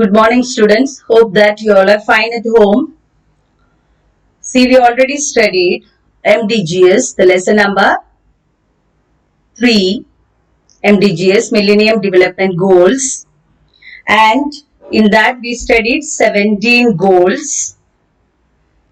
Good morning, students. Hope that you all are fine at home. See, we already studied MDGs, the lesson number 3, MDGs, Millennium Development Goals. And in that we studied 17 goals.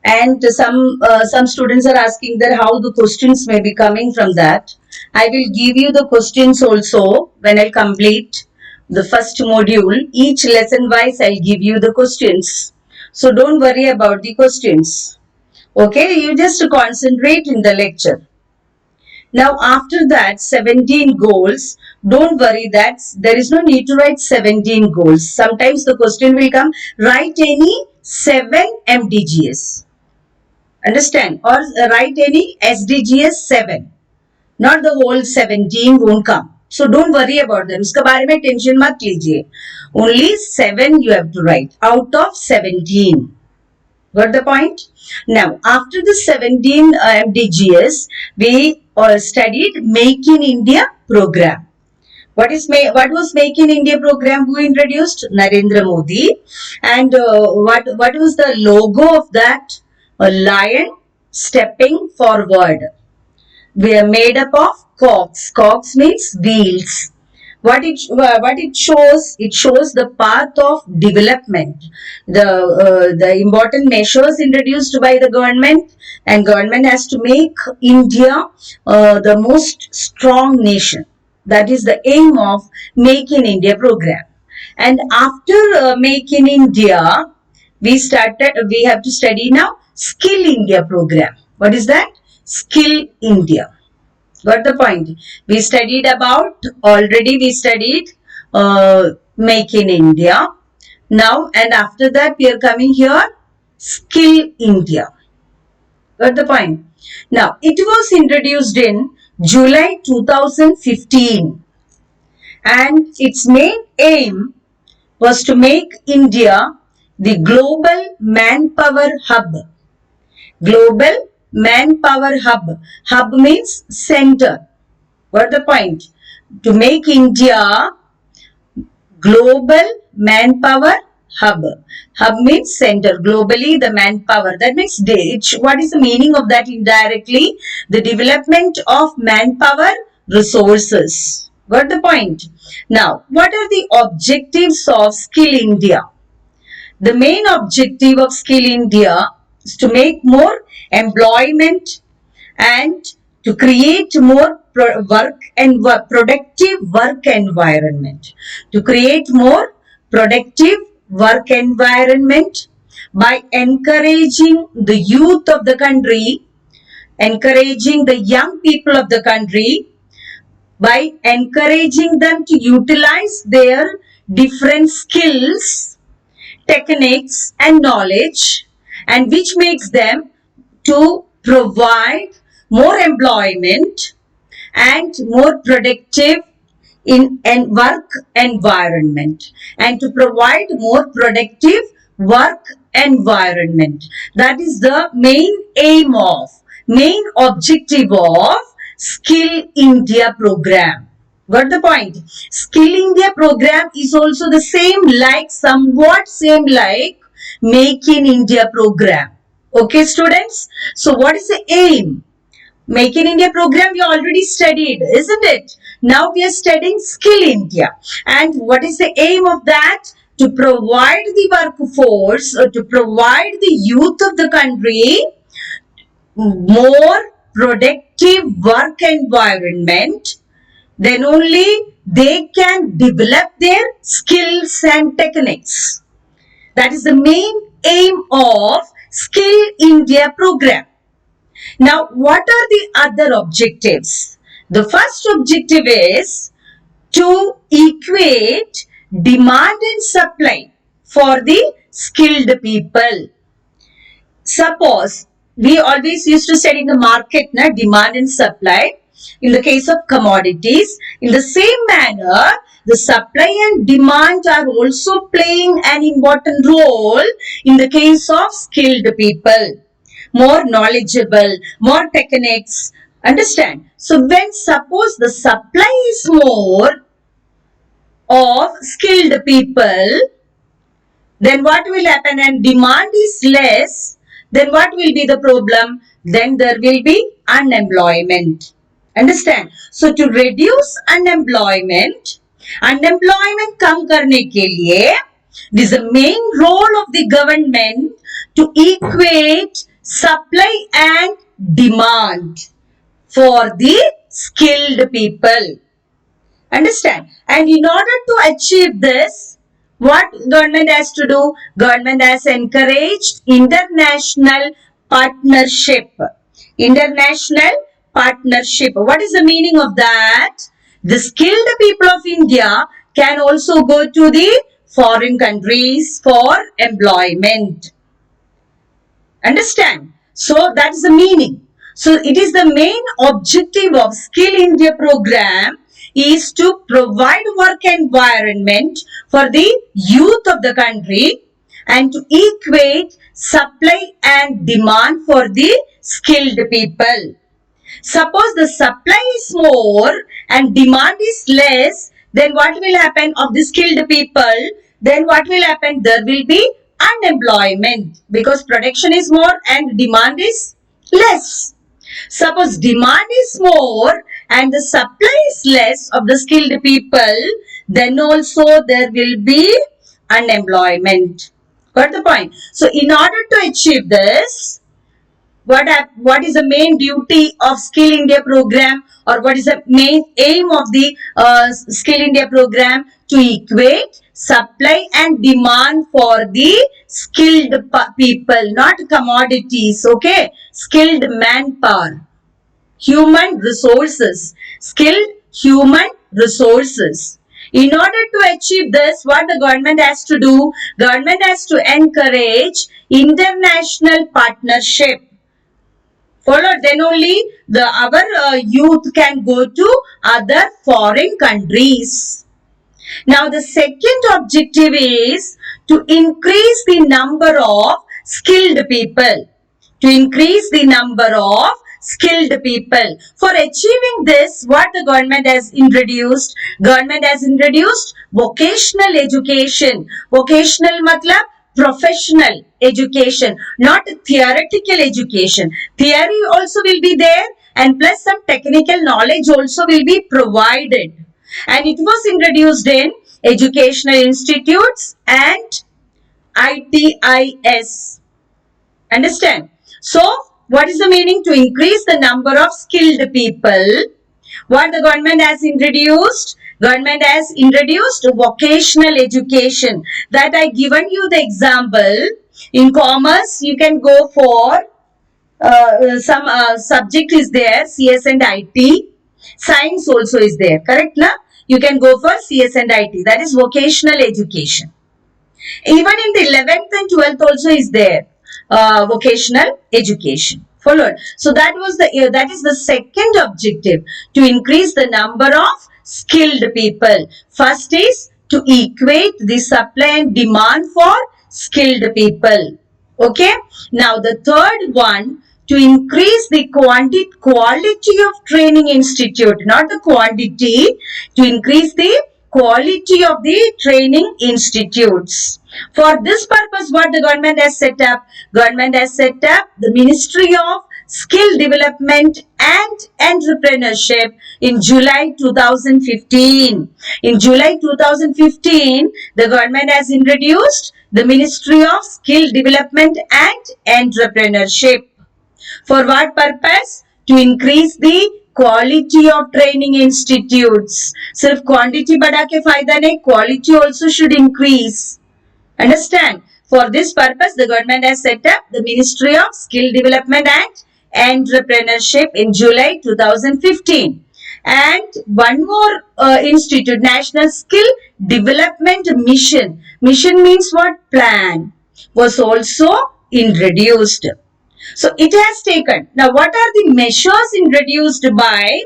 And some students are asking that how the questions may be coming from that. I will give you the questions also when I complete the first module. Each lesson wise I'll give you the questions. So don't worry about the questions. Okay, you just concentrate in the lecture. Now after that 17 goals, don't worry that there is no need to write 17 goals. Sometimes the question will come, write any 7 MDGs. Understand? Or write any SDGs 7. Not the whole 17 won't come. So don't worry about them. उसके बारे में tension मत लीजिए. Only 7 you have to write out of 17. Got the point? Now, after the 17 MDGs, we studied Make in India program. What was Make in India program? Who introduced? Narendra Modi. And what was the logo of that? A lion stepping forward. We are made up of cogs. Cogs means wheels. What it shows? It shows the path of development. The important measures introduced by the government, and government has to make India the most strong nation. That is the aim of Make in India program. And after Make in India, we have to study now Skill India program. What is that? Skill India. Got the point? We studied Make in India. Now and after that we are coming here Skill India. Got the point? Now it was introduced in July 2015 and its main aim was to make India the global manpower hub. Global manpower hub. Hub means center. What the point? To make India global manpower hub. Hub means center. Globally the manpower. That means what is the meaning of that indirectly? The development of manpower resources. Got the point? Now, what are the objectives of Skill India? The main objective of Skill India is to make more employment and to create more productive work environment. To create more productive work environment by encouraging the youth of the country, encouraging the young people of the country, by encouraging them to utilize their different skills, techniques and knowledge, and which makes them to provide more employment and more productive in work environment, and to provide more productive work environment. That is the main objective of Skill India program. Got the point? Skill India program is also the somewhat same like Make in India program. Okay, students? So, what is the aim? Make in India program we already studied, isn't it? Now we are studying Skill India. And what is the aim of that? To provide the workforce, or to provide the youth of the country more productive work environment, then only they can develop their skills and techniques. That is the main aim of Skill India program. Now, what are the other objectives? The first objective is to equate demand and supply for the skilled people. Suppose we always used to study in the market, demand and supply. In the case of commodities, in the same manner, the supply and demand are also playing an important role in the case of skilled people. More knowledgeable, more techniques. Understand? So, when suppose the supply is more of skilled people, then what will happen? And demand is less, then what will be the problem? Then there will be unemployment. Understand? So to reduce unemployment, unemployment कम करने के लिए, it is the main role of the government to equate supply and demand for the skilled people. Understand? And in order to achieve this, what government has to do? Government has encouraged international partnership. International partnership. What is the meaning of that? The skilled people of India can also go to the foreign countries for employment. Understand? So that is the meaning. So it is the main objective of Skill India program is to provide work environment for the youth of the country and to equate supply and demand for the skilled people. Suppose the supply is more and demand is less, then what will happen of the skilled people? Then what will happen? There will be unemployment because production is more and demand is less. Suppose demand is more and the supply is less of the skilled people, then also there will be unemployment. Got the point? So in order to achieve this, what is the main duty of Skill India program, or what is the main aim of the Skill India program? To equate supply and demand for the skilled people, not commodities, okay? Skilled manpower, human resources, skilled human resources. In order to achieve this, what the government has to do? Government has to encourage international partnership. Followed, then only our youth can go to other foreign countries. Now the second objective is to increase the number of skilled people. To increase the number of skilled people. For achieving this, what the government has introduced? Government has introduced vocational education. Vocational matlab professional education, not theoretical education. Theory also will be there and plus some technical knowledge also will be provided. And it was introduced in educational institutes and ITIS. Understand? So, what is the meaning? To increase the number of skilled people. What the government has introduced? Government has introduced vocational education. That I given you the example. In commerce, you can go for some subject is there, CS and IT. Science also is there, correct na? You can go for CS and IT. That is vocational education. Even in the 11th and 12th also is there. Vocational education. Followed. So that is the second objective, to increase the number of skilled people. First is to equate the supply and demand for skilled people. Okay. Now the third one, to increase the quality of training institute, not the quantity, to increase the quality of the training institutes. For this purpose, what the government has set up? Government has set up the Ministry of Skill Development and Entrepreneurship in July 2015. In July 2015, the government has introduced the Ministry of Skill Development and Entrepreneurship. For what purpose? To increase the quality of training institutes. सिर्फ quantity बढ़ा के फायदा नहीं, quality also should increase. Understand? For this purpose, the government has set up the Ministry of Skill Development and Entrepreneurship in July 2015. And one more institute, National Skill Development Mission. Mission means what? Plan. Was also introduced. So it has taken. Now what are the measures introduced by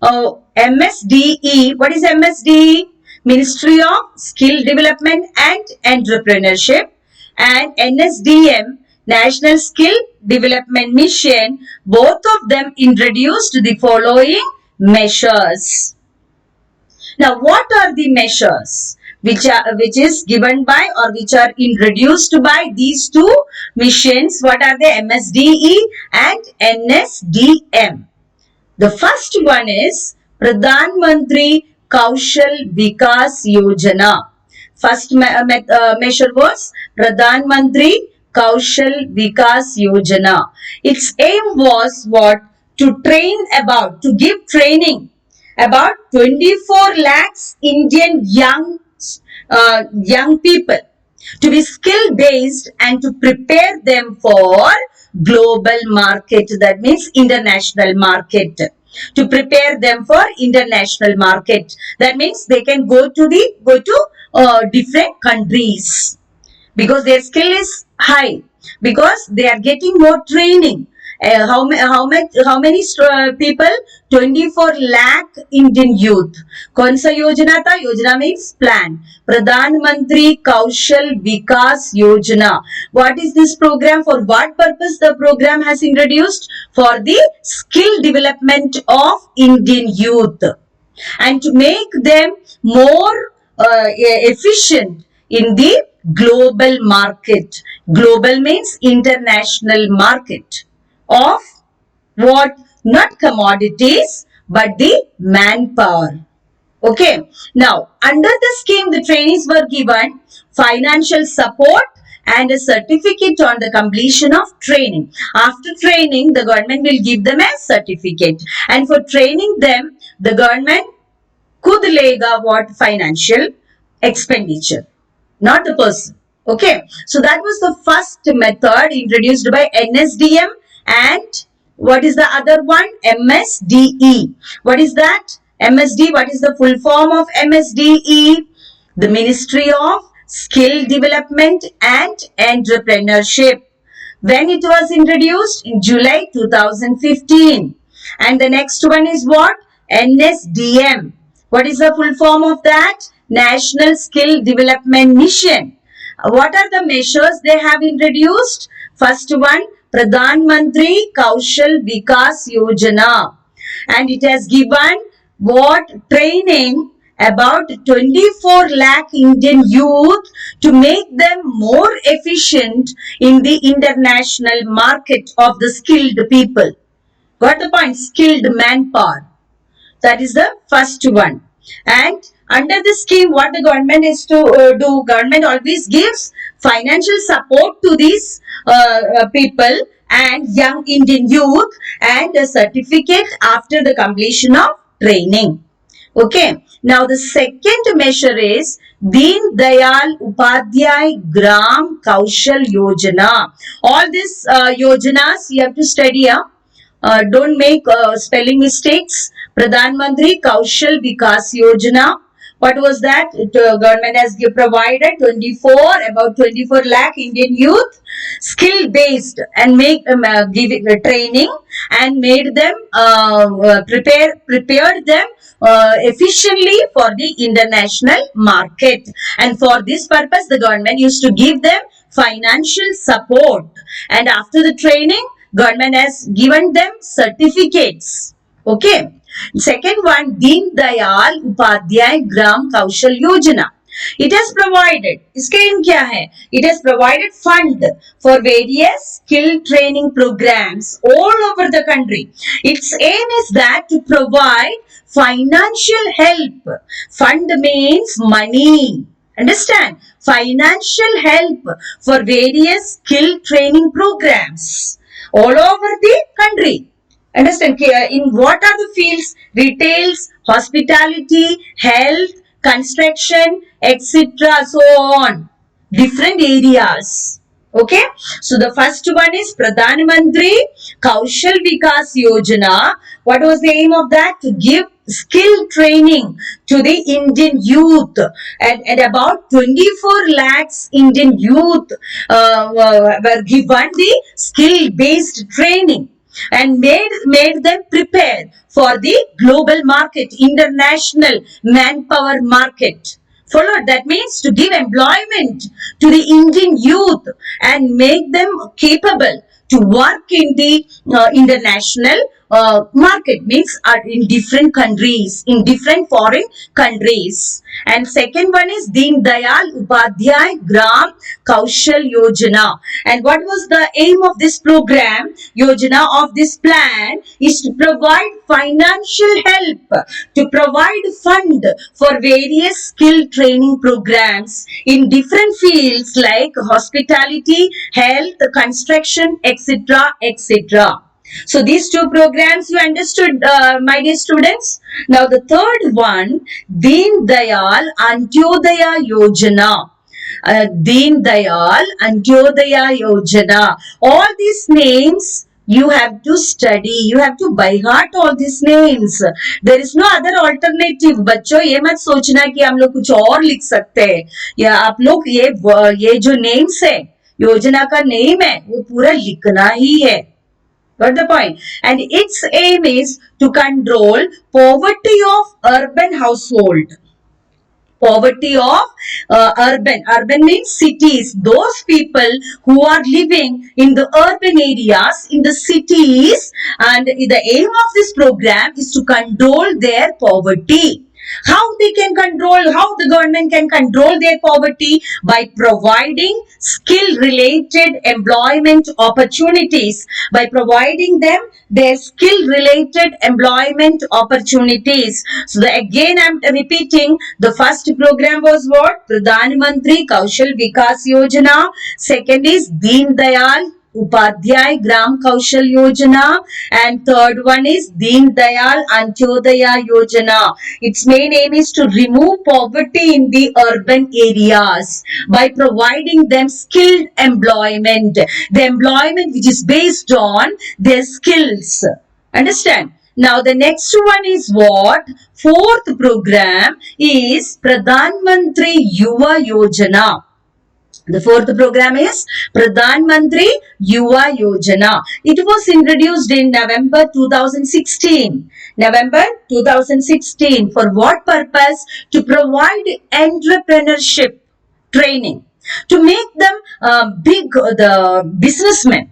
MSDE? What is MSDE? Ministry of Skill Development and Entrepreneurship, and NSDM, National Skill Development Mission. Both of them introduced the following measures. Now what are the measures? which is given by or which are introduced by these two missions. What are they? MSDE and NSDM. The first one is Pradhan Mantri Kaushal Vikas Yojana. First measure was Pradhan Mantri Kaushal Vikas Yojana. Its aim was what? To give training about 24 lakhs Indian young people to be skill based and to prepare them for global market, that means international market, to prepare them for international market, that means they can go to different countries because their skill is high, because they are getting more training. How many people? 24 lakh Indian youth. कौन सा योजना था? योजना means plan. प्रधान मंत्री कौशल विकास योजना. What is this program? For what purpose the program has introduced? For the skill development of Indian youth and to make them more efficient in the global market. Global means international market of what? Not commodities but the manpower. Okay. Now, under the scheme, the trainees were given financial support and a certificate on the completion of training. After training, the government will give them a certificate. And for training them, the government could lega what? Financial expenditure, not the person. Okay. So that was the first method introduced by NSDM. And what is the other one? MSDE. What is that? MSD, what is the full form of MSDE? The Ministry of Skill Development and Entrepreneurship. When it was introduced? In July 2015. And the next one is what? NSDM. What is the full form of that? National Skill Development Mission. What are the measures they have introduced? First one, Pradhan Mantri Kaushal Vikas Yojana. And it has given what? Training about 24 lakh Indian youth to make them more efficient in the international market of the skilled people. Got the point? Skilled manpower. That is the first one. And under the scheme, what the government is to do? Government always gives financial support to these people and young Indian youth and a certificate after the completion of training. Okay. Now the second measure is Deen Dayal Upadhyay Gram Kaushal Yojana. All these yojanas you have to study. Don't make spelling mistakes. Pradhan Mantri Kaushal Vikas Yojana. What was that? Government has provided about 24 lakh Indian youth skill based and give it training and made them prepared them efficiently for the international market. And for this purpose, the government used to give them financial support. And after the training, government has given them certificates. Okay. Second one, Deen Dayal Upadhyay Gram Kaushal Yojana. It has provided, इसका aim क्या है? It has provided fund for various skill training programs all over the country. Its aim is that to provide financial help. Fund means money. Understand? Financial help for various skill training programs all over the country. Understand? In what are the fields? Retails, hospitality, health, construction, etc. So on. Different areas. Okay. So the first one is Pradhan Mantri Kaushal Vikas Yojana. What was the aim of that? To give skill training to the Indian youth. And about 24 lakhs Indian youth were given the skill-based training and made them prepare for the global market, international manpower market. Followed, that means to give employment to the Indian youth and make them capable to work in the international market, means in different countries, in different foreign countries. And second one is Deen Dayal Upadhyay Gram Kaushal Yojana. And what was the aim of this program, Yojana, of this plan, is to provide financial help, to provide fund for various skill training programs in different fields like hospitality, health, construction, etc., etc. So these two programs you understood, my dear students. Now the third one, Deen Dayal Antyodaya Yojana. Deen Dayal Antyodaya Yojana. All these names you have to study, you have to by heart all these names. There is no other alternative. बच्चों ये मत सोचना कि हम लोग कुछ और लिख सकते हैं, या आप लोग ये जो नेम्स है, योजना का नेम है, वो पूरा लिखना ही है. Got the point? And its aim is to control poverty of urban household. Poverty of urban means cities. Those people who are living in the urban areas, in the cities, and the aim of this program is to control their poverty. How they can control, how the government can control their poverty? By providing skill related employment opportunities, by providing them their skill related employment opportunities. So again I am repeating, the first program was what? Pradhan Mantri Kaushal Vikas Yojana. Second is Deen Dayal Upadhyay Gram Kaushal Yojana, and third one is Deen Dayal Antyodaya Yojana. Its main aim is to remove poverty in the urban areas by providing them skilled employment, the employment which is based on their skills. Understand? Now the next one is what? Fourth program is Pradhan Mantri Yuva Yojana. The fourth program is Pradhan Mantri Yuva Yojana. It was introduced in November 2016. November 2016. For what purpose? To provide entrepreneurship training, to make them the businessmen.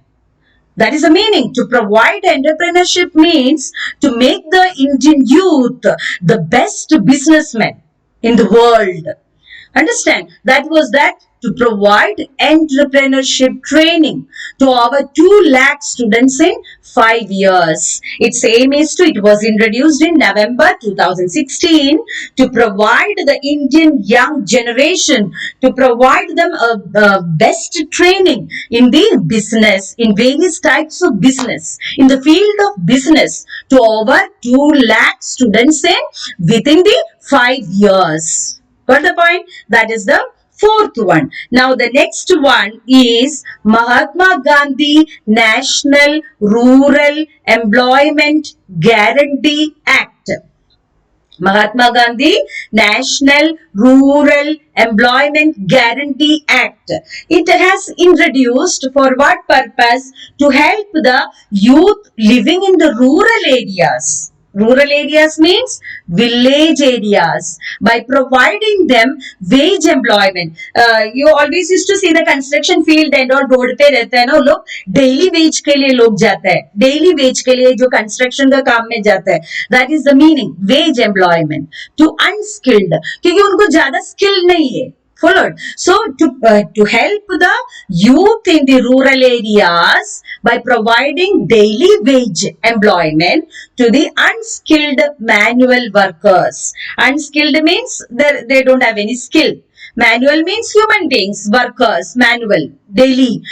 That is the meaning. To provide entrepreneurship means to make the Indian youth the best businessmen in the world. Understand? That was that, to provide entrepreneurship training to our 2 lakh students in 5 years. Its aim is to, it was introduced in November 2016, to provide the Indian young generation, to provide them a best training in the business, in various types of business, in the field of business, to over 2 lakh students in within the 5 years. Got the point? That is the fourth one. Now the next one is Mahatma Gandhi National Rural Employment Guarantee Act. Mahatma Gandhi National Rural Employment Guarantee Act. It has introduced for what purpose? To help the youth living in the rural areas. Rural areas means village areas, by providing them wage employment. You always used to see the construction field and all, road पे रहते हैं ना लोग, daily wage के लिए लोग जाते हैं, daily wage के लिए जो construction का काम में जाते हैं. That is the meaning, wage employment. To unskilled, क्योंकि उनको ज़्यादा skill नहीं है. Followed. So to help the youth in the rural areas by providing daily wage employment to the unskilled manual workers. Unskilled means they don't have any skill. Manual means human beings, workers, manual, daily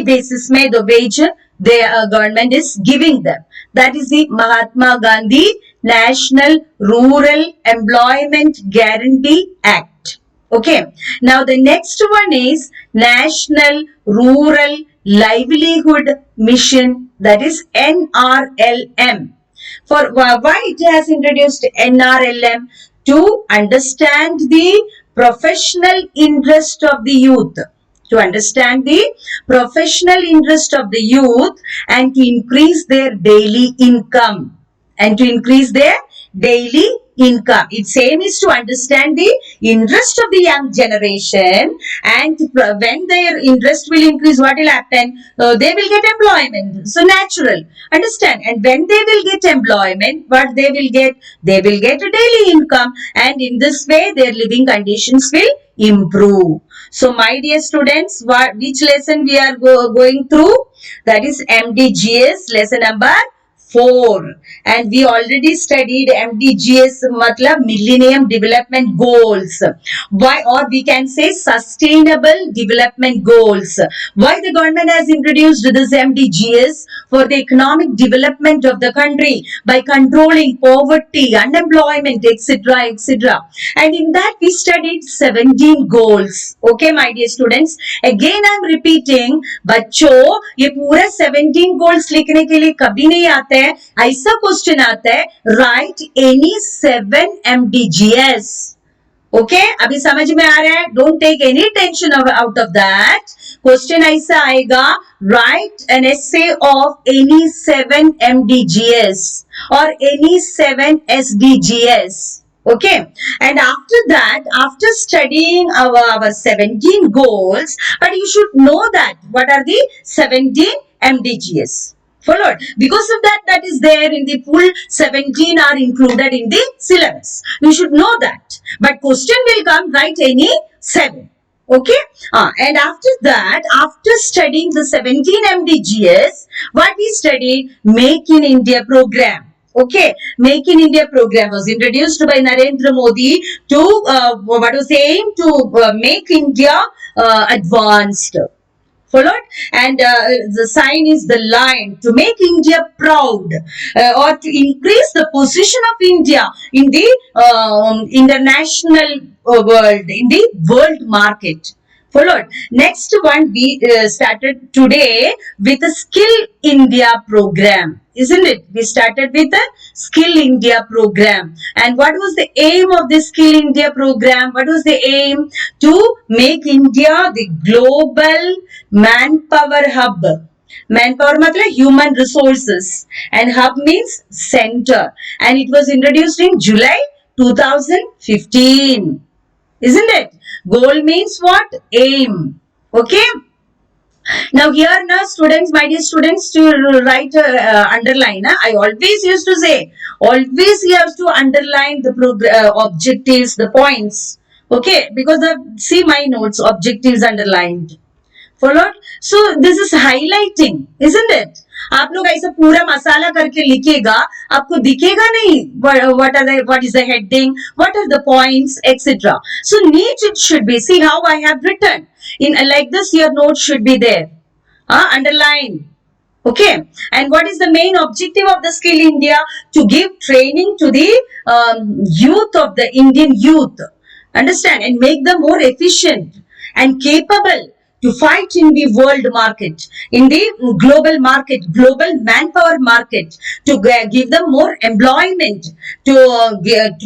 basis में the wage the government is giving them. That is the Mahatma Gandhi National Rural Employment Guarantee Act. Okay. Now the next one is National Rural Livelihood Mission, that is NRLM. For why it has introduced NRLM? To understand the professional interest of the youth. To understand the professional interest of the youth and to increase their daily income. And to increase their daily income. Its aim is to understand the interest of the young generation, and when their interest will increase, what will happen? They will get employment. So natural, understand. And when they will get employment, what they will get? They will get a daily income, and in this way their living conditions will improve. So my dear students, which lesson we are going through? That is MDGS lesson number 4, and we already studied MDGS matlab Millennium Development Goals. Why, or we can say Sustainable Development Goals. Why the government has introduced this MDGS? For the economic development of the country by controlling poverty, unemployment, etc., etc. And in that we studied 17 goals. Okay, my dear students. Again I am repeating, बच्चों ये पूरा 17 goals लिखने के लिए कभी नहीं आता है. ऐसा क्वेश्चन आता है, write any 7 MDGs. ओके, अभी समझ में आ रहा है? Don't take any tension out of that. Question ऐसा आएगा, write an essay of any 7 MDGs और any 7 SDGs. Okay, and after that, after studying our 17 goals, but you should know that what are the 17 MDGs. Followed, because of that, that is there in the full 17 are included in the syllabus. You should know that, but question will come, write any 7. Okay, and after that, after studying the 17 MDGs, what we studied? Make in India program. Okay, Make in India program was introduced by Narendra Modi to what was the aim? To make India advanced. Followed, and the sign is the lion, to make India proud, or to increase the position of India in the international world, in the world market. Followed. Next one, we started today with a Skill India program, isn't it? We started with a Skill India program. And what was the aim of the Skill India program? What was the aim? To make India the global manpower hub. Manpower matlab human resources, and hub means center, and it was introduced in July 2015, isn't it? Goal means what? Aim. Okay. Now here now students, my dear students, to write underline. I always used to say, always you have to underline the objectives, the points. Okay, because see my notes, objectives underlined. Followed. So this is highlighting, isn't it? आप लोग ऐसा पूरा मसाला करके लिखिएगा, आपको दिखेगा नहीं what is the heading, what are the points, etc. So neat it should be. See how I have written in like this. Your note should be there, underline. Okay, and what is the main objective of the Skill India? To give training to the youth of the Indian youth, understand, and make them more efficient and capable to fight in the world market, in the global market, global manpower market, to give them more employment, to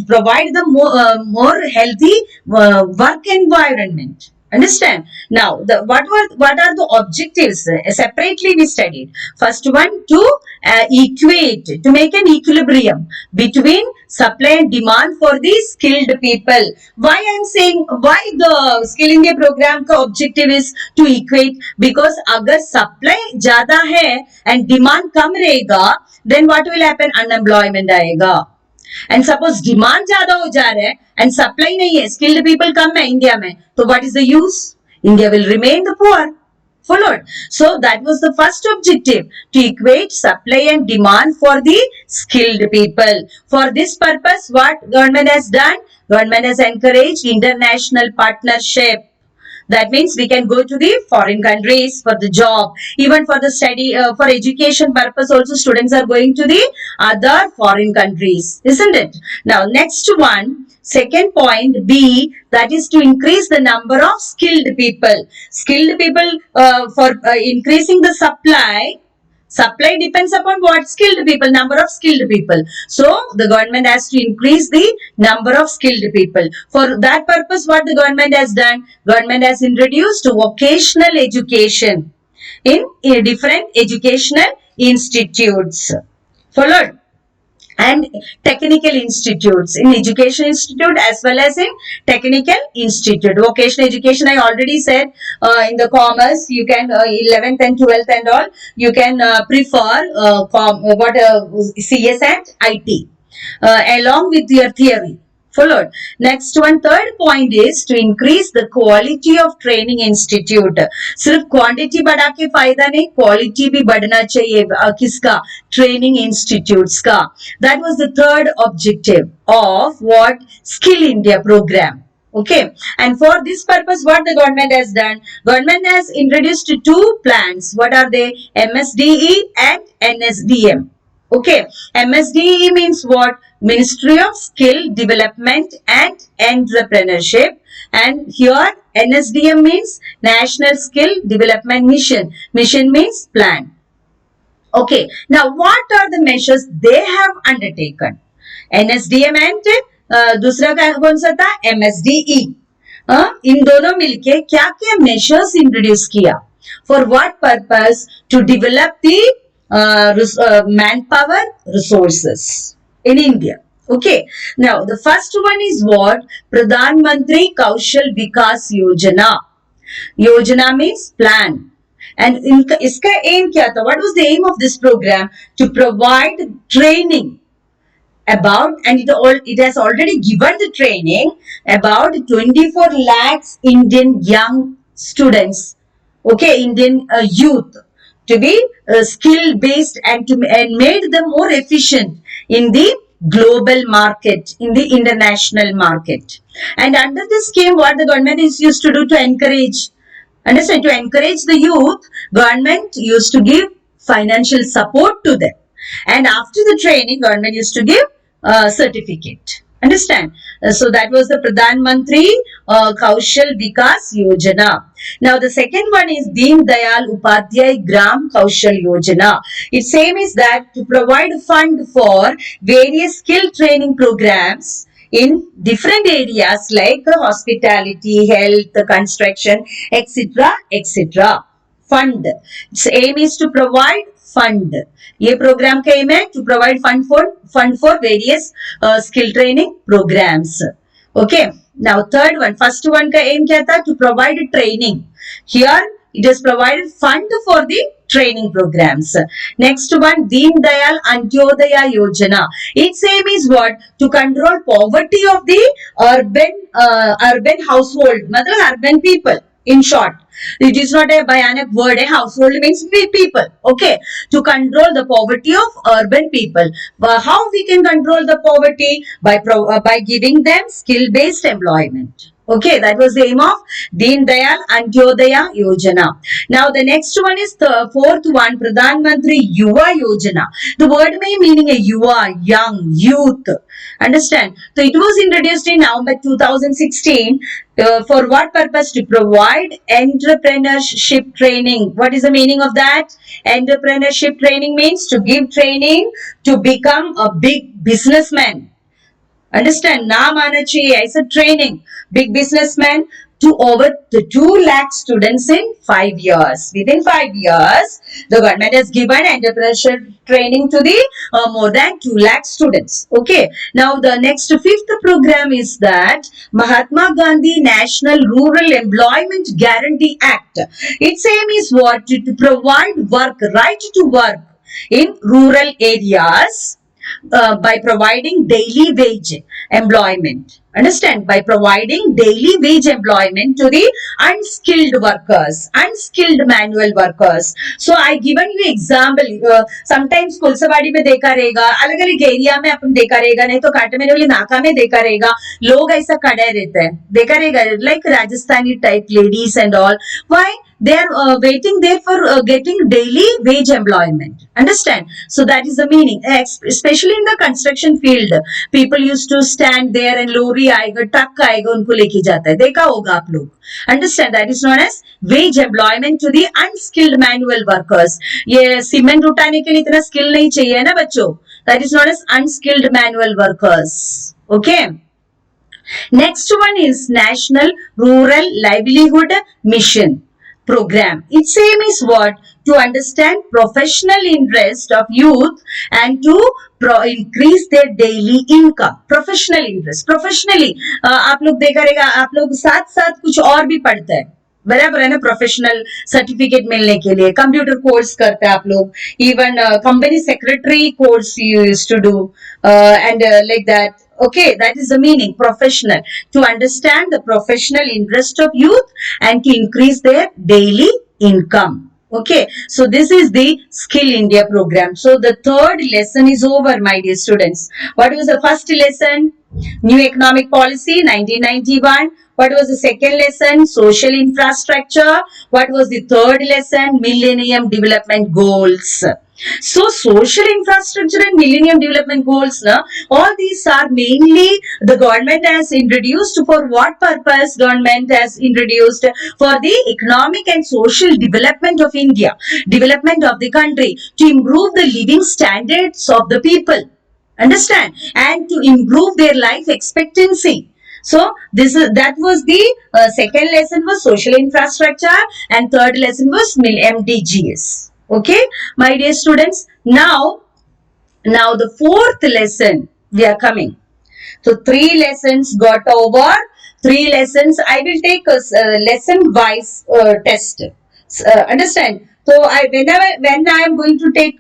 provide them more healthy work environment. Understand? Now, what are the objectives? Separately we studied. First one, to equate, to make an equilibrium between supply and demand for the skilled people. Why I am saying, why the Skill India program का objective is to equate? Because अगर supply ज़्यादा है and demand कम रहेगा, then what will happen? Unemployment आएगा. And suppose demand ज्यादा हो जा रहा है and supply नहीं है, skilled people कम है इंडिया में, तो what is the use? India will remain the poor. Followed. So that was the first objective, to equate supply and demand for the skilled people. For this purpose, what government has done? Government has encouraged international partnership. That means we can go to the foreign countries for the job. Even for the study, for education purpose also students are going to the other foreign countries. Isn't it? Now next one, second point B, that is to increase the number of skilled people. Skilled people for increasing the supply. Supply depends upon what? Skilled people, number of skilled people. So, the government has to increase the number of skilled people. For that purpose, what the government has done? Government has introduced vocational education in different educational institutes. Followed. and technical institutes, in education institute as well as in technical institute. Vocational education, I already said, in the commerce you can 11th and 12th and all, you can prefer CS and IT along with your theory. Followed. Next one, third point is to increase the quality of training institute. सिर्फ quantity बढ़ा के फायदा नहीं, quality भी बढ़ना चाहिए किसका, training institutes का. That was the third objective of what Skill India program. Okay, and for this purpose what the government has done, government has introduced two plans. What are they? MSDE and NSDM. Okay, MSDE means what? Ministry of Skill Development and Entrepreneurship, and here NSDM means National Skill Development Mission. Mission means plan. Okay, now what are the measures they have undertaken? NSDM and दूसरा कौन सा था? MSDE. इन दोनों मिलके क्या क्या measures introduce किया? For what purpose? To develop the manpower resources in India. Okay, now the first one is what? Pradhan Mantri Kaushal Vikas Yojana. Yojana means plan. And iska aim kya tha? What was the aim of this program? To provide training about, and it has already given the training about 24 lakhs Indian young students. Okay, Indian youth, to be skill based and made them more efficient in the global market, in the international market. And under this scheme, what the government is used to do to encourage, understand, to encourage the youth, government used to give financial support to them, and after the training government used to give certificate. Understand? So that was the Pradhan Mantri Kaushal Vikas Yojana. Now the second one is Deen Dayal Upadhyay Gram Kaushal Yojana. Its same is that to provide fund for various skill training programs in different areas like hospitality, health, construction, etc., etc. Fund. Its aim is to provide fund. ये programme का aim है to provide fund for various skill training programmes. Okay, now third one, first one का aim क्या था? To provide training. Here it has provided fund for the training programs. Next one, Deen Dayal Antyodaya Yojana. Its aim is what? To control poverty of the urban household, matlab urban people. In short, it is not a bhayanak word. A household means people. Okay, to control the poverty of urban people. But how we can control the poverty? By giving them skill-based employment. Okay, that was the aim of Deen Dayal Antyodaya Yojana. Now the next one is the fourth one, Pradhan Mantri Yuva Yojana. The word may meaning a yuva, young, youth. Understand? So it was introduced in November 2016. For what purpose? To provide entrepreneurship training. What is the meaning of that? Entrepreneurship training means to give training to become a big businessman. Understand? नाम आना चाहिए ऐसा training. Big businessman to over 2 lakh students in 5 years. Within 5 years, the government has given entrepreneurship training to the more than 2 lakh students. Okay. Now the next fifth program is that Mahatma Gandhi National Rural Employment Guarantee Act. Its aim is what? To provide work, right to work in rural areas. By providing daily wage employment. Understand? By providing daily wage employment to the unskilled workers, unskilled manual workers. So I given you example. Sometimes कुलसवाड़ी में देखा रहेगा, अलग अलग area में अपन देखा रहेगा, नहीं तो काटमेरे वाली नाका में देखा रहेगा, लोग ऐसा खड़े रहते हैं, देखा रहेगा, like Rajasthani type ladies and all. Why? They are waiting there for getting daily wage employment. Understand? So that is the meaning. Especially in the construction field, people used to stand there and lorry आएगा, truck आएगा, उनको लेके जाता है. देखा होगा आप लोग. Understand? That is known as wage employment to the unskilled manual workers. ये सीमेंट उठाने के लिए इतना skill नहीं चाहिए ना बच्चों. That is known as unskilled manual workers. Okay. Next one is National Rural Livelihood Mission program. Its aim is what? to understand professional interest of youth and to increase their daily income. Professional interest, professionally आप लोग देखा रहेगा, आप लोग साथ साथ कुछ और भी पढ़ते हैं, बराबर है ना, प्रोफेशनल सर्टिफिकेट मिलने के लिए कंप्यूटर कोर्स करते हैं आप लोग, even company secretary course you used to do and like that. Okay, that is the meaning, professional, to understand the professional interest of youth and to increase their daily income. Okay, so this is the Skill India program. So the third lesson is over, my dear students. What was the first lesson? New economic policy 1991. What was the second lesson? Social infrastructure. What was the third lesson? Millennium Development Goals. So social infrastructure and millennium development goals, all these are mainly the government has introduced. For what purpose government has introduced? For the economic and social development of India, development of the country, to improve the living standards of the people, understand, and to improve their life expectancy. So that was the second lesson was social infrastructure, and third lesson was MDGs. Okay, my dear students, now the fourth lesson we are coming. So 3 lessons got over. 3 lessons I will take a lesson wise test. Understand? So when I am going to take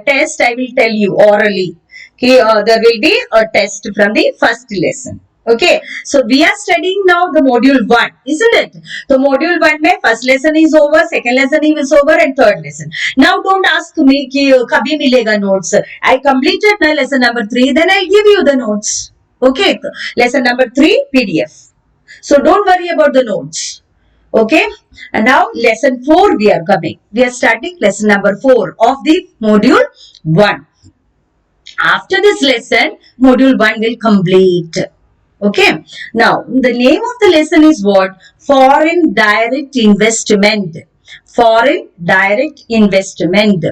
test, I will tell you orally. Okay, there will be a test from the first lesson. Okay, so we are studying now the module 1, isn't it? So module 1 mein first lesson is over, second lesson is over, and third lesson. Now don't ask me ki kabhi milega notes. I completed na lesson number 3, then I'll give you the notes. Okay, lesson number 3 PDF. So don't worry about the notes. Okay, and now lesson 4 we are coming. We are starting lesson number 4 of the module 1. After this lesson, module 1 will complete. Okay, now the name of the lesson is what? Foreign direct investment. Foreign direct investment,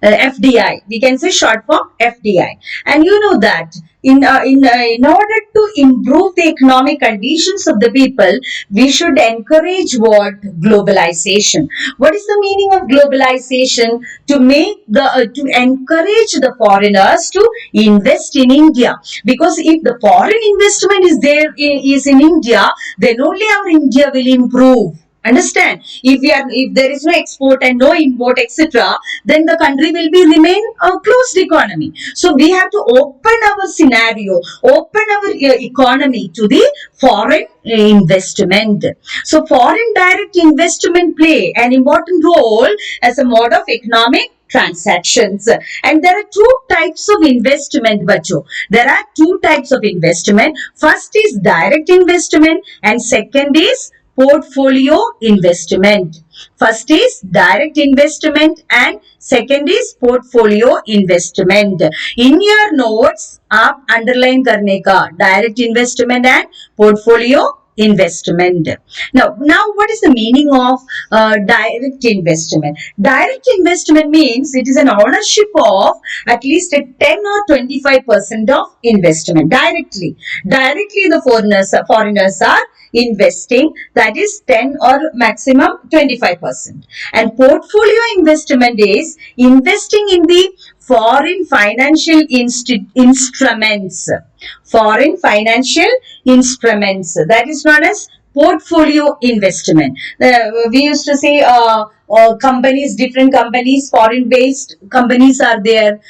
FDI, we can say short form FDI. And you know that in order to improve the economic conditions of the people, we should encourage what? Globalization. What is the meaning of globalization? To make to encourage the foreigners to invest in India, because if the foreign investment is there is in India, then only our India will improve. Understand? If there is no export and no import, etc., then the country will be remain a closed economy. So we have to open our scenario, open our economy to the foreign investment. So foreign direct investment play an important role as a mode of economic transactions. And there are 2 types of investment, bacho. There are 2 types of investment. First is direct investment and second is portfolio investment. First is direct investment and second is portfolio investment. In your notes आप underline करने का direct investment and portfolio investment. Now what is the meaning of direct investment? Direct investment means it is an ownership of at least a 10 or 25% of investment directly. Directly the foreigners are investing, that is 10 or maximum 25%. And portfolio investment is investing in the foreign financial instruments. Foreign financial instruments, that is known as portfolio investment. We used to say companies, different companies, foreign based companies are there,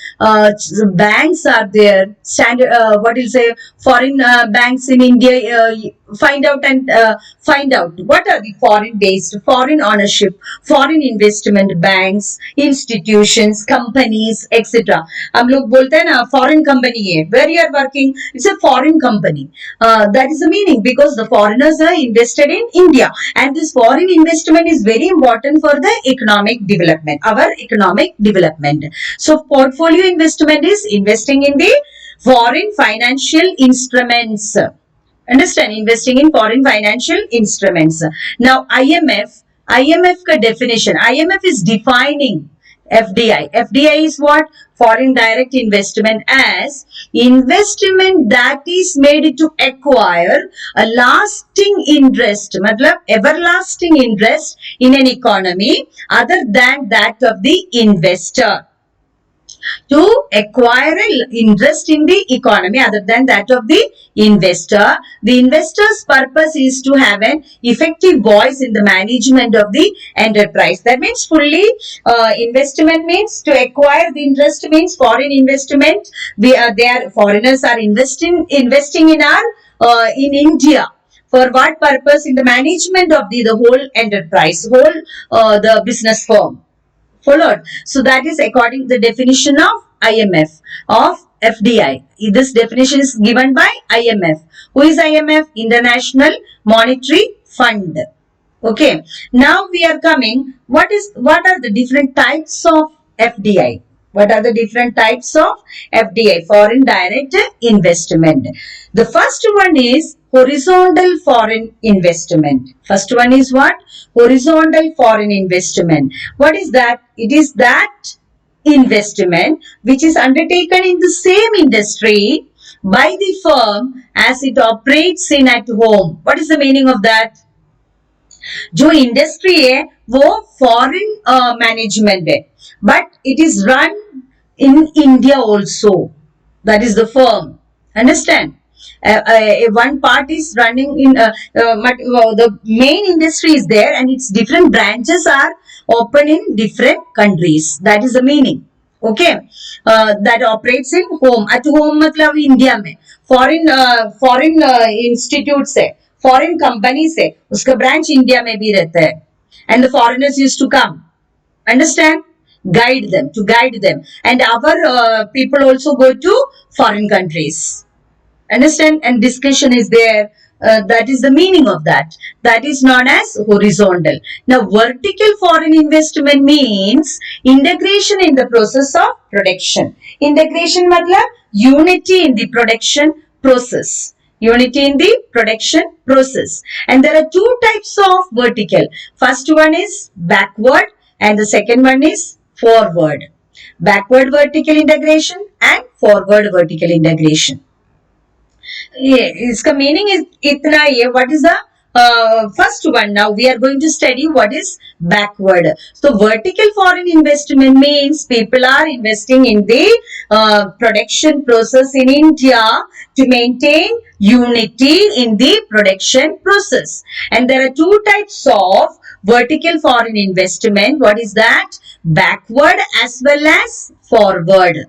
banks are there, standard what will say foreign banks in India, find out what are the foreign based, foreign ownership, foreign investment banks, institutions, companies, etc. हम लोग बोलते हैं ना foreign company है, where you are working, it's a foreign company. That is the meaning, because the foreigners are invested in India, and this foreign investment is very important for the economic development, our economic development. So portfolio investment is investing in the foreign financial instruments. Understand? Investing in foreign financial instruments. Now IMF का definition, IMF is defining FDI. FDI is what? Foreign direct investment, as investment that is made to acquire a lasting interest, matlab everlasting interest in an economy other than that of the investor. To acquire an interest in the economy other than that of the investor. The investor's purpose is to have an effective voice in the management of the enterprise. That means fully investment means to acquire the interest means foreign investment. Their foreigners are investing in our in India. For what purpose? In the management of the whole enterprise, whole the business firm. Followed. So that is according to the definition of IMF, of FDI. This definition is given by IMF. Who is IMF? International Monetary Fund. Okay. Now we are coming. What are the different types of FDI? What are the different types of FDI? Foreign direct investment. The first one is horizontal foreign investment. First one is what? Horizontal foreign investment. What is that? It is that investment which is undertaken in the same industry by the firm as it operates in at home. What is the meaning of that? जो industry है वो foreign management है but it is run in India also that is the firm understand one part is running in the main industry is there and its different branches are open in different countries. That is the meaning. Okay. That operates in home. At home मतलब India में foreign institutes है, foreign company से उसका branch India में भी रहता है and the foreigners used to come understand guide them and our people also go to foreign countries, understand, and discussion is there. That is the meaning of that is known as horizontal. Now vertical foreign investment means integration in the process of production. Integration matlab unity in the production process. Unity in the production process. And there are two types of vertical. First one is backward and the second one is forward. Backward vertical integration and forward vertical integration. इसका meaning इतना ही है. What is the first one? Now we are going to study what is backward. So vertical foreign investment means people are investing in the production process in India to maintain unity in the production process. And there are two types of vertical foreign investment. What is that? Backward as well as forward.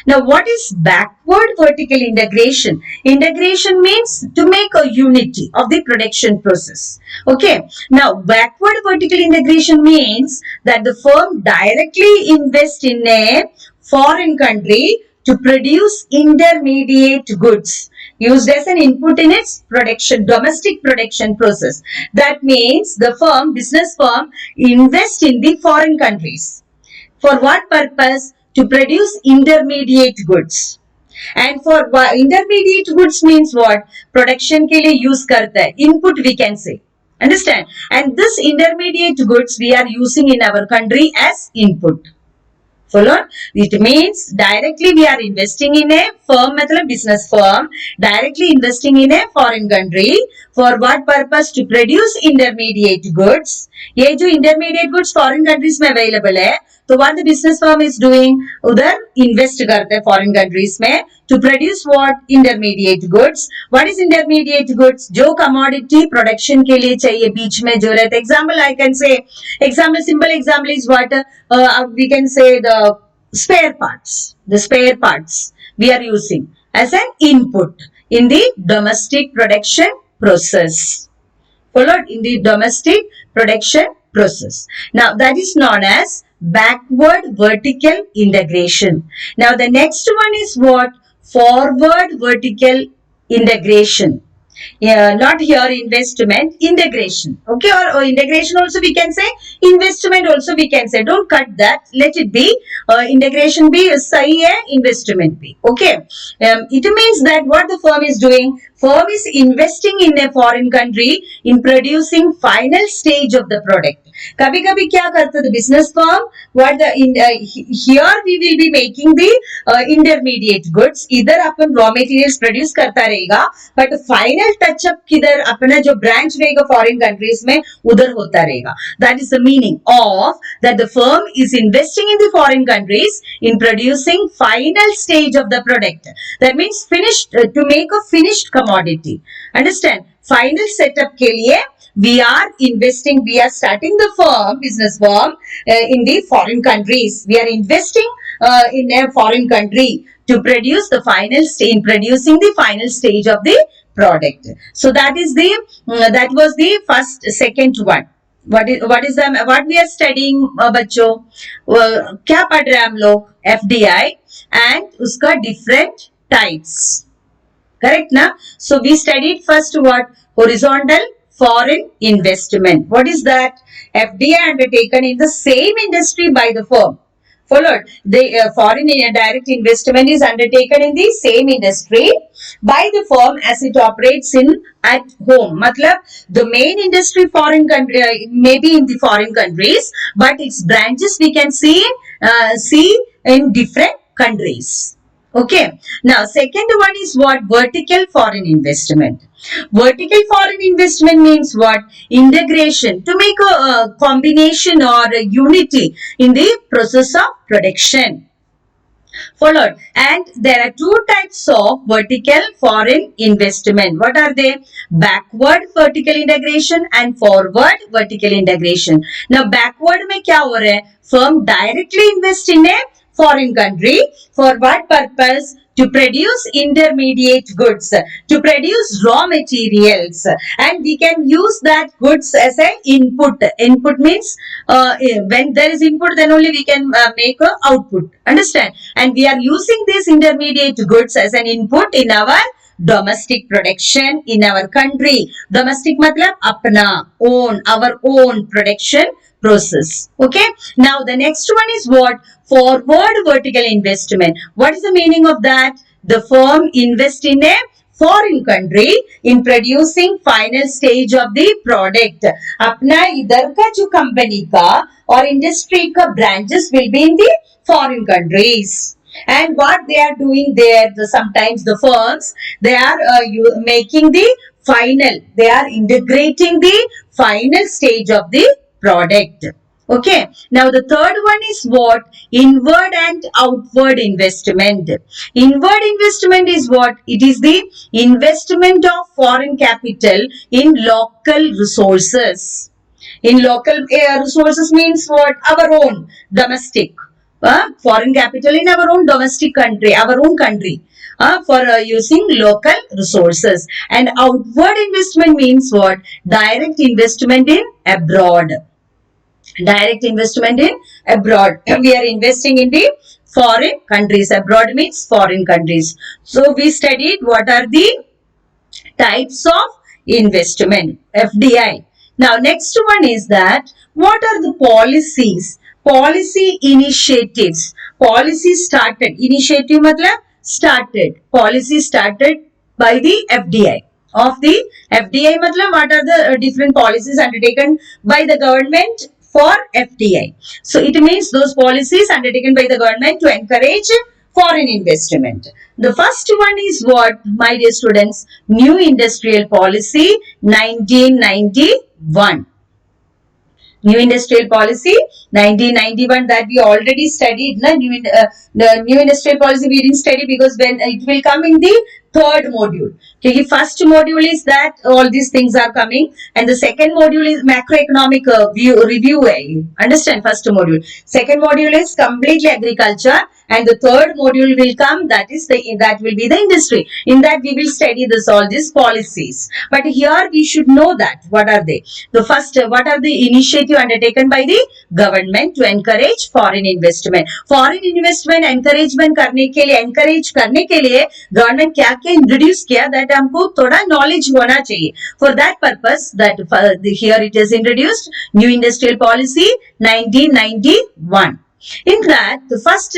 Now, what is backward vertical integration? Integration means to make a unity of the production process. Okay. Now, backward vertical integration means that the firm directly invests in a foreign country to produce intermediate goods used as an input in its domestic production process. That means the business firm invests in the foreign countries. For what purpose? To produce intermediate goods. And for intermediate goods means what? Production के लिए use करता है. Input we can say. Understand? And this intermediate goods we are using in our country as input. Follow? It means directly we are investing in a firm, मतलब business firm, directly investing in a foreign country. For what purpose? To produce intermediate goods. ये जो intermediate goods foreign countries में available है, तो what the business firm is doing? उधर invest करते हैं foreign countries में to produce what? Intermediate goods. What is intermediate goods? जो commodity production के लिए चाहिए बीच में जो रहता है. Example I can say. Simple example is what? We can say the spare parts. The spare parts we are using as an input in the domestic production process. Followed? In the domestic production process. Now that is known as backward vertical integration. Now the next one is what? Forward vertical integration. Not here investment, integration. Okay, or integration also we can say, investment also we can say. Don't cut that. Let it be. Integration भी सही है, investment भी. Okay. It means that what the firm is doing, firm is investing in a foreign country in producing final stage of the product. कभी कभी क्या करते हैं business firm, what the here we will be making the intermediate goods, इधर अपन raw materials produce करता रहेगा, but final touch up किधर अपना जो branch रहेगा foreign countries में उधर होता रहेगा. That is the meaning of that the firm is investing in the foreign countries in producing final stage of the product. That means finished to make a finished commodity. Understand? Final setup के लिए we are investing, we are starting the firm, business firm in the foreign countries. We are investing in a foreign country to produce the final stage, producing the final stage of the product. So that is the that was the second one. What is the what we are studying बच्चों क्या पढ़ रहे हैं हम लोग FDI and उसका different types. Correct na? So we studied first what? Horizontal foreign investment. What is that? FDI undertaken in the same industry by the firm. Followed. The foreign direct investment is undertaken in the same industry by the firm as it operates in at home. Matlab, the main industry foreign country maybe in the foreign countries, but its branches we can see in different countries. Okay. Now, second one is what? Vertical foreign investment. Vertical foreign investment means what? Integration, to make a combination or a unity in the process of production. Followed. And there are two types of vertical foreign investment. What are they? Backward vertical integration and forward vertical integration. Now, backward में क्या हो रहा है? Firm directly invest in a foreign country. For what purpose? To produce intermediate goods, to produce raw materials, and we can use that goods as an input. Input means when there is input, then only we can make a output. Understand? And we are using these intermediate goods as an input in our domestic production in our country. Domestic matlab apna, own, our own production process. Okay. Now the next one is what? Forward vertical investment. What is the meaning of that? The firm invests in a foreign country in producing final stage of the product. अपना इधर का जो company का और industry का branches will be in the foreign countries. And what they are doing there, sometimes the firms, they are making the final, they are integrating the final stage of the product. Okay. Now the third one is what? Inward and outward investment. Inward investment is what? It is the investment of foreign capital in local resources. In local resources means what? Our own domestic. Foreign capital in our own domestic country, our own country. For using local resources. And outward investment means what? Direct investment in abroad. Direct investment in abroad. We are investing in the foreign countries. Abroad means foreign countries. So we studied what are the types of investment, FDI. Now next one is that what are the policies? Policy initiatives. Policy started. Initiative matlab started. Policy started by the FDI. Of the FDI matlab what are the different policies undertaken by the government for FDI. So it means those policies undertaken by the government to encourage foreign investment. The first one is what, my dear students? New Industrial Policy 1991. New Industrial Policy 1991 that we already studied. The New Industrial Policy we didn't study because when it will come in the third module. Okay, first module is that all these things are coming, and the second module is macroeconomic review. Understand? First module. Second module is completely agriculture, and the third module will come, that will be the industry. In that we will study all these policies. But here we should know that what are they? The first, what are the initiative undertaken by the government to encourage foreign investment? Foreign investment encouragement encourage करने के लिए government क्या introduce किया, that हमको थोड़ा knowledge होना चाहिए. For that purpose that here it is introduced new industrial policy 1991. In that, the first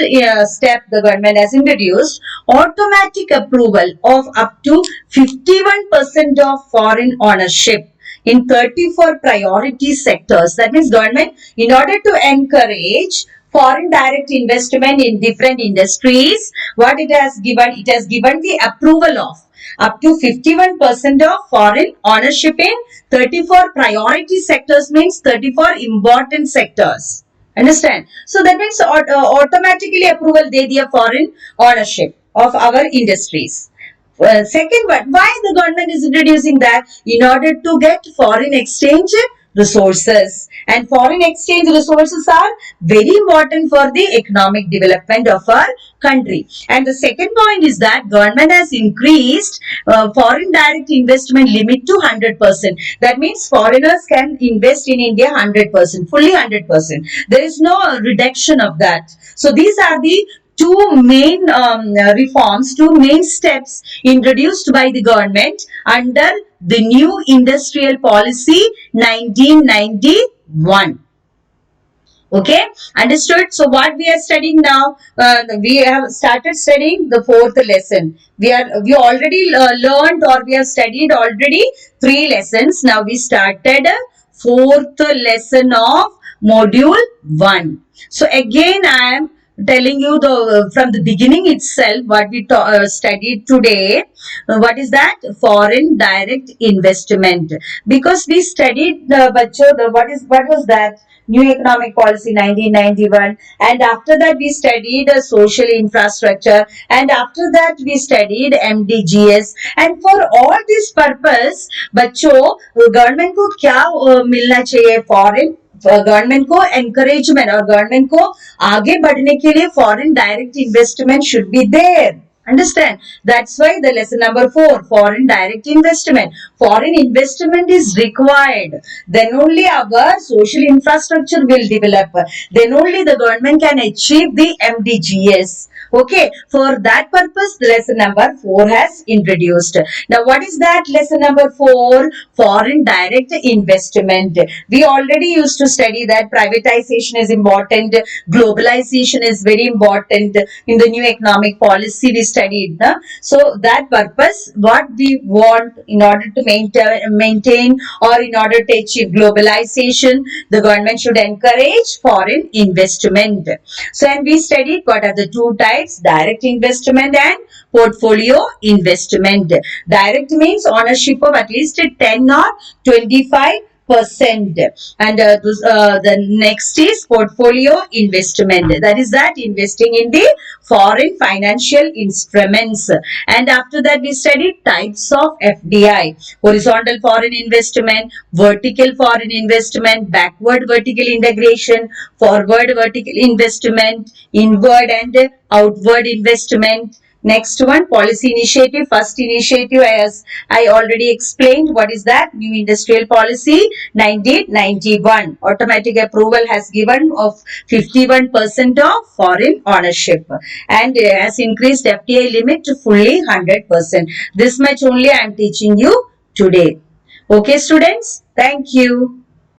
step the government has introduced automatic approval of up to 51% of foreign ownership in 34 priority sectors. That means government, in order to encourage foreign direct investment in different industries, what it has given the approval of up to 51% of foreign ownership in 34 priority sectors, means 34 important sectors. Understand? So that means automatically approval they the foreign ownership of our industries. Second one, why the government is introducing that? In order to get foreign exchange resources, and foreign exchange resources are very important for the economic development of our country. And the second point is that government has increased foreign direct investment limit to 100%. That means foreigners can invest in India 100%, fully 100%. There is no reduction of that. So these are the two main reforms, two main steps introduced by the government under the new industrial policy 1991. Okay, understood? So what we are studying now, we have started studying the fourth lesson. We already learned, or we have studied already 3 lessons. Now we started a fourth lesson of module 1. So again I am telling you the from the beginning itself what we studied today. What is that? Foreign direct investment. Because we studied the what was that? New Economic Policy 1991, and after that we studied social infrastructure, and after that we studied MDGs. And for all this purpose, बच्चों government को क्या मिलना चाहिए? Foreign government को encouragement, और government को आगे बढ़ने के लिए foreign direct investment should be there. Understand? That's why the lesson number 4, foreign direct investment. Foreign investment is required. Then only our social infrastructure will develop. Then only the government can achieve the MDGs. Okay, for that purpose, the lesson number 4 has introduced. Now, what is that lesson number 4? Foreign direct investment. We already used to study that privatization is important, globalization is very important. In the new economic policy, we studied. So, that purpose, what we want in order to maintain or in order to achieve globalization, the government should encourage foreign investment. So, and we studied what are the two types: direct investment and portfolio investment. Direct means ownership of at least 10 or 25%, and the next is portfolio investment. That is that investing in the foreign financial instruments. And after that we studied types of FDI: horizontal foreign investment, vertical foreign investment, backward vertical integration, forward vertical investment, inward and outward investment. Next one, policy initiative. First initiative, as I already explained, what is that? New Industrial Policy 1991. Automatic approval has given of 51% of foreign ownership, and has increased FDI limit to fully 100%. This much only I am teaching you today. Okay, students? Thank you.